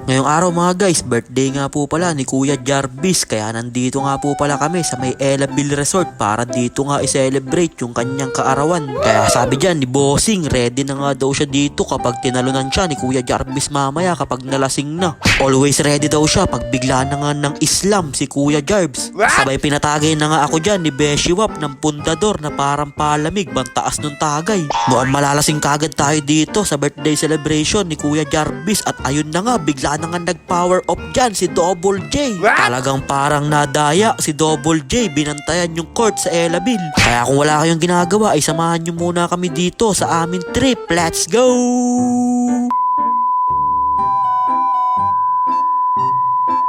Ngayong araw mga guys, birthday nga po pala ni Kuya Jarvis, kaya nandito nga po pala kami sa may Ellabille Resort para dito nga i-celebrate yung kanyang kaarawan. Kaya sabi dyan ni Bossing, ready na nga daw siya dito kapag tinalunan siya ni Kuya Jarvis mamaya kapag nalasing na. Always ready daw siya pag bigla na nga ng Islam si Kuya Jarvis. Sabay pinatagay na nga ako dyan ni Beshiwap ng pundador na parang palamig bantaas nung tagay. Mukhang malalasing kagad tayo dito sa birthday celebration ni Kuya Jarvis at ayun na nga, bigla na nga nag-power up dyan si Double J. Talagang parang nadaya si Double J, binantayan yung court sa Ellabille. Kaya kung wala kayong ginagawa ay samahan nyo muna kami dito sa aming trip. Let's go!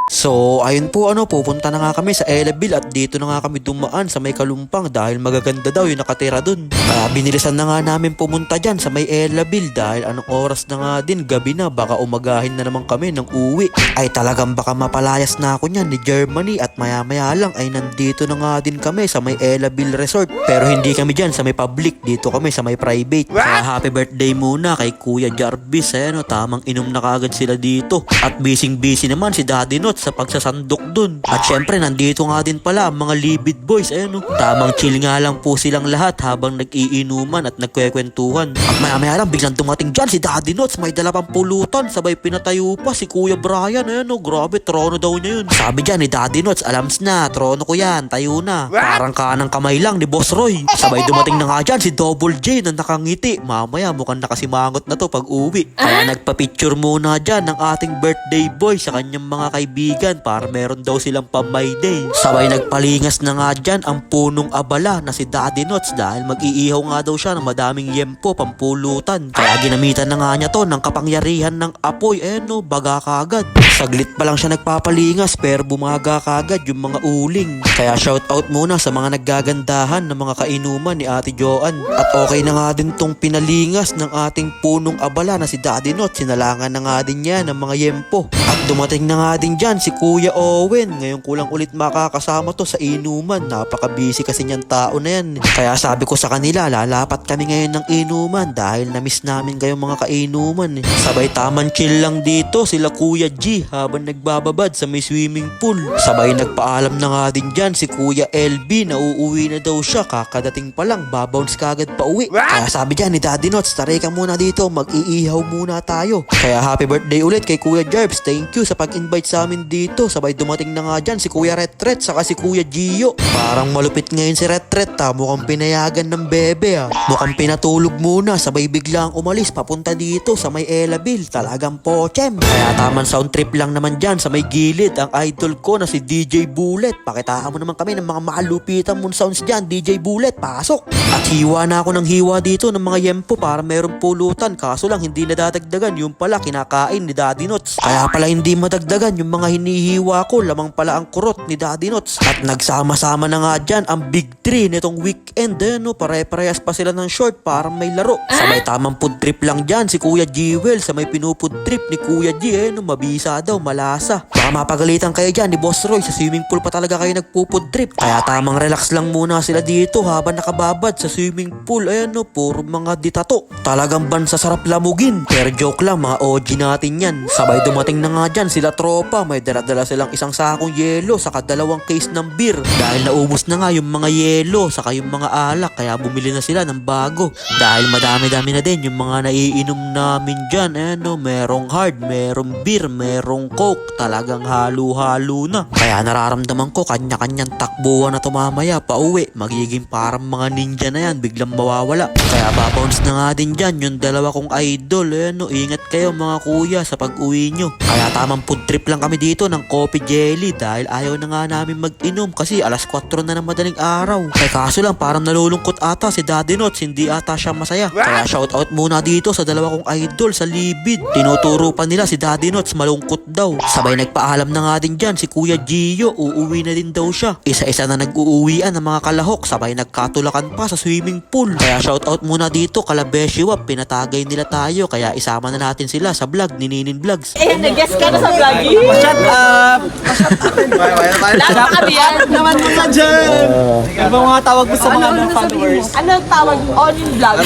So, ayun po pupunta na nga kami sa Ellabille at dito na nga kami dumaan sa may Kalumpang dahil magaganda daw yung nakatira dun. Kaya binilisan na nga namin pumunta dyan sa may Ellabille dahil anong oras na nga din, gabi na, baka umagahin na naman kami ng uwi. Ay talagang baka mapalayas na ako niyan ni Germany at maya maya lang ay nandito na nga din kami sa may Ellabille Resort. Pero hindi kami dyan sa may public, dito kami sa may private. Kaya happy birthday muna kay Kuya Jarvis. Ayan tamang inom na kagad sila dito. At busy naman si Daddy Not sa pagsasandok dun. At syempre nandito nga din pala ang mga Libid Boys. Tamang chill nga lang po silang lahat habang nag-iinuman at nagkwekwentuhan. At maya lang biglang dumating dyan si Daddy Nots, may dala pang pulutan, sabay pinatayo pa si Kuya Brian. Grabe, trono daw niya yun. Sabi dyan ni Daddy Nots, alams na, trono ko yan, tayo na. Parang kanang kamay lang ni Boss Roy. Sabay dumating na nga dyan si Double J na nakangiti. Mamaya mukhang nakasimangot na to pag uwi. Kaya nagpa-picture muna dyan ng ating birthday boy sa kanyang mga kaibigan para meron daw silang pa-my day. Sabay nagpalingas na nga dyan ang punong abala na si Daddy Nots dahil mag-iihaw nga daw siya ng madaming yempo pampulutan. Kaya ginamitan na nga niya to ng kapangyarihan ng apoy. Baga kagad. Saglit pa lang siya nagpapalingas pero bumaga kagad yung mga uling. Kaya shoutout muna sa mga naggagandahan ng mga kainuman ni Ate Joan. At okay na nga din tong pinalingas ng ating punong abala na si Daddy Nots. Sinalangan na nga din niya ng mga yempo. At dumating na nga din dyan si Kuya Owen. Ngayon kulang ulit makakasama to sa inuman. Napaka-busy kasi niyang tao na yan. Kaya sabi ko sa kanila, lalapat kami ngayon ng inuman dahil na-miss namin kayong mga kainuman. Sabay taman chill lang dito sila Kuya G habang nagbababad sa may swimming pool. Sabay nagpaalam na nga din dyan si Kuya LB na uuwi na daw siya. Kakadating pa lang, babounce kagad pa uwi. Kaya sabi dyan ni Daddy Nots, taray ka muna dito, mag-iihaw muna tayo. Kaya happy birthday ulit kay Kuya Jarvis. Thank you sa pag-invite sa amin dito. Sabay dumating na nga dyan si Kuya Retret saka si Kuya Gio. Parang malupit ngayon si Retret mukhang pinayagan ng bebe Mukhang pinatulog muna, sabay biglang umalis papunta dito sa may Ellabille. Talagang pochem. Kaya taman sound trip lang naman dyan sa may gilid ang idol ko na si DJ Bullet. Pakitaan mo naman kami ng mga malupitan mong sounds dyan, DJ Bullet, pasok. At hiwa na ako ng hiwa dito ng mga yempo para merong pulutan, kaso lang hindi nadadagdagan. Yung pala kinakain ni Daddy Nots. Kaya pala hindi madagdagan yung mga hinihiwa ko, lamang pala ang kurot ni Daddy Nots. At nagsama-sama na nga dyan ang big three nitong weekend. Pare-parehas pa sila ng short para may laro. Sabay tamang food trip lang dyan si Kuya Jewel sa may pinupud trip ni Kuya G. Mabisa daw, malasa. Baka mapagalitan kayo dyan ni Boss Roy, sa swimming pool pa talaga kayo nagpupud trip. Kaya tamang relax lang muna sila dito habang nakababad sa swimming pool. Puro mga ditato. Talagang bansa sarap lamugin. Pero joke lang, mga OG natin yan. Sabay dumating na nga dyan sila tropa. May dala-dala silang isang sakong yelo saka dalawang case ng beer. Dahil naubos na nga yung mga yelo saka yung mga alak, kaya bumili na sila ng bago. Dahil madami-dami na din yung mga naiinom namin dyan. Merong hard, merong beer, merong coke. Talagang halo-halo na. Kaya nararamdaman ko kanya-kanyang takbuhan na tumamaya pa uwi. Magiging parang mga ninja na yan, biglang mawawala. Kaya babounce na nga din dyan yung dalawa kong idol. Ingat kayo mga kuya sa pag-uwi nyo. Kaya tamang food trip lang kami dito ng coffee jelly dahil ayaw na nga namin mag-inom kasi alas 4 na ng madaling araw. Kaso lang parang nalulungkot ata si Daddy Nots, hindi ata siya masaya. Kaya shoutout muna dito sa dalawa kong idol sa Libid. Tinuturo pa nila si Daddy Nots, malungkot daw. Sabay nagpaalam na nga din dyan si Kuya Gio, uuwi na din daw siya. Isa-isa na nag-uuwian ng mga kalahok, sabay nagkatulakan pa sa swimming pool. Kaya shoutout muna dito kala Beshiwap, pinatagay nila tayo kaya isama na natin sila sa vlog ni Ninin Vlogs. Nag-guess ka na sa vlog. Shut up! Lahat kami yan. Naman mo ka dyan! Ano ba mga tawag mo sa mga followers? Ano ang tawag? Onin vlog.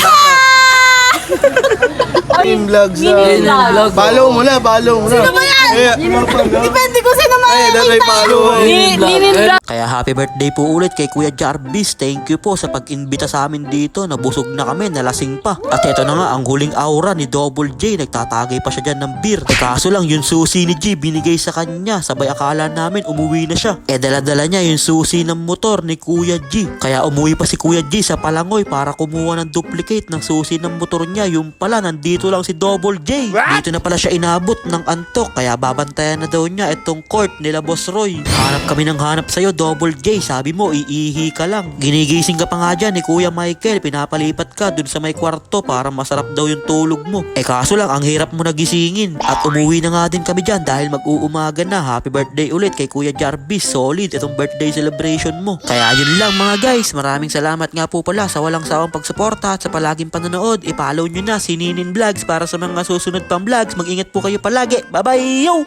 Ninin Vlogs. Ninin vlog. Follow mo na, follow mo na. Sino ba yan? Depende ko sino makikita. Ninin vlog. Kaya happy birthday po ulit kay Kuya Jarvis. Thank you po sa pag-imbita sa amin dito. Nabusog na kami, nalasing pa. At ito na nga ang huling aura ni Double J. Nagtatagay pa siya dyan ng beer. Kaso lang yung susi ni G binigay sa kanya. Sabay akala namin umuwi na siya. Dala-dala niya yung susi ng motor ni Kuya G. Kaya umuwi pa si Kuya G sa Palangoy para kumuha ng duplicate ng susi ng motor niya. Yung pala nandito lang si Double J. Dito na pala siya inabot ng antok. Kaya babantayan na daw niya itong court nila Boss Roy. Hanap kami ng hanap sa'yo Double J. Sabi mo iihi ka lang. Ginigising ka pa nga dyan ni Kuya Michael. Pinapalipat ka dun sa may kwarto para masarap daw yung tulog mo. Kaso lang ang hirap mo nagisingin. At umuwi na nga din kami dyan dahil mag-uumaga na. Happy birthday ulit kay Kuya Jarvis. Solid itong birthday celebration mo. Kaya yun lang mga guys. Maraming salamat nga po pala sa walang sawang pagsuporta at sa palaging panonood. I-follow nyo na si Ninin Vlogs para sa mga susunod pang vlogs. Mag-ingat po kayo palagi. Bye bye yo!